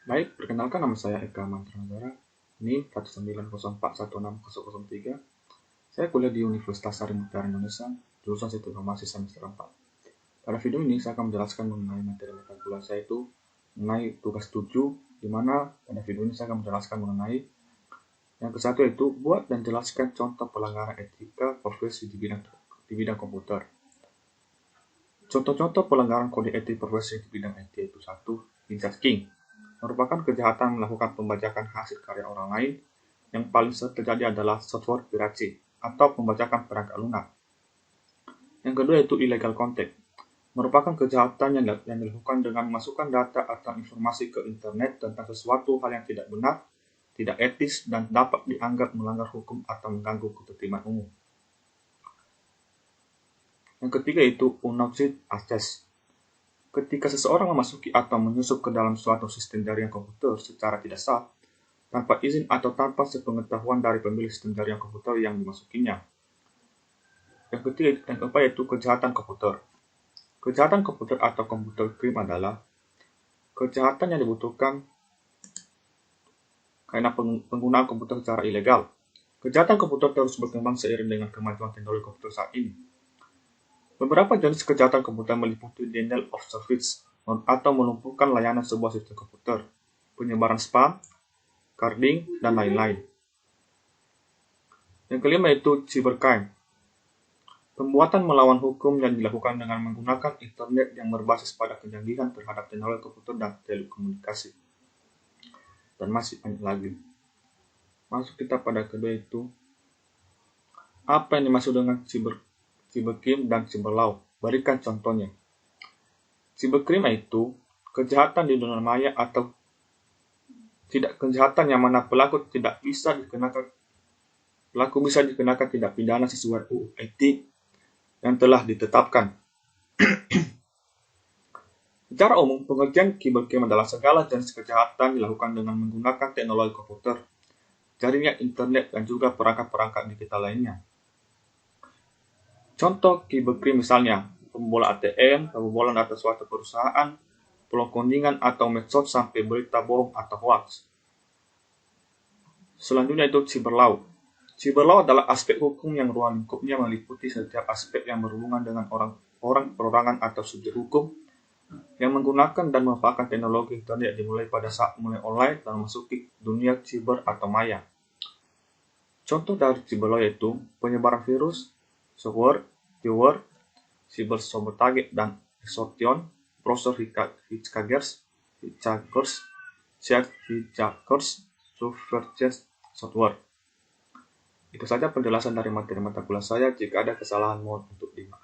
Baik, perkenalkan nama saya Eka Mantranegara, NIM 190416003. Saya kuliah di Universitas Sari Mutiara Indonesia, jurusan Sistem Informasi semester 4. Pada video ini saya akan menjelaskan mengenai materi mata kuliah saya itu mengenai tugas 7, di mana pada video ini saya akan menjelaskan mengenai yang ke-1 yaitu buat dan jelaskan contoh pelanggaran etika profesi di bidang komputer. Contoh-contoh pelanggaran kode etik profesi di bidang IT itu 1. Hijacking merupakan kejahatan melakukan pembajakan hasil karya orang lain. Yang paling sering terjadi adalah software piracy atau pembajakan perangkat lunak. Yang kedua yaitu illegal contact, merupakan kejahatan yang dilakukan dengan memasukkan data atau informasi ke internet tentang sesuatu hal yang tidak benar, tidak etis, dan dapat dianggap melanggar hukum atau mengganggu ketertiban umum. Yang ketiga yaitu unauthorized access. Ketika seseorang memasuki atau menyusup ke dalam suatu sistem jaringan komputer secara tidak sah, tanpa izin atau tanpa sepengetahuan dari pemilik sistem jaringan komputer yang dimasukinya. Yang ketiga dan keempat yaitu kejahatan komputer. Kejahatan komputer atau computer crime adalah kejahatan yang dibutuhkan karena penggunaan komputer secara ilegal. Kejahatan komputer terus berkembang seiring dengan kemajuan teknologi komputer saat ini. Beberapa jenis kejahatan komputer meliputi denial of service atau melumpuhkan layanan sebuah sistem komputer, penyebaran spam, carding, dan lain-lain. Yang kelima yaitu cybercrime. Pembuatan melawan hukum yang dilakukan dengan menggunakan internet yang berbasis pada kejanggihan terhadap teknologi komputer dan telekomunikasi. Dan masih banyak lagi. Masuk kita pada kedua itu, apa yang dimaksud dengan cybercrime dan cyberlaw? Berikan contohnya. Cybercrime itu kejahatan di dunia maya atau tidak kejahatan yang mana pelaku bisa dikenakan tindak pidana sesuai UU etik yang telah ditetapkan. Secara umum, pengertian cybercrime adalah segala jenis kejahatan dilakukan dengan menggunakan teknologi komputer, jaringan internet, dan juga perangkat-perangkat digital lainnya. Contoh cybercrime misalnya, pembobolan ATM, pembobolan data suatu perusahaan, penggunaan atau medsos sampai berita bohong atau hoax. Selanjutnya itu cyberlaw. Cyberlaw adalah aspek hukum yang ruang lingkupnya meliputi setiap aspek yang berhubungan dengan orang perorangan atau subjek hukum yang menggunakan dan memanfaatkan teknologi internet dimulai pada saat mulai online dan memasuki dunia cyber atau maya. Contoh dari cyberlaw yaitu penyebaran virus, software, cybersabotage dan extortion, browser hijackers, software. Itu saja penjelasan dari materi mata kuliah saya. Jika ada kesalahan mohon untuk dimaafkan.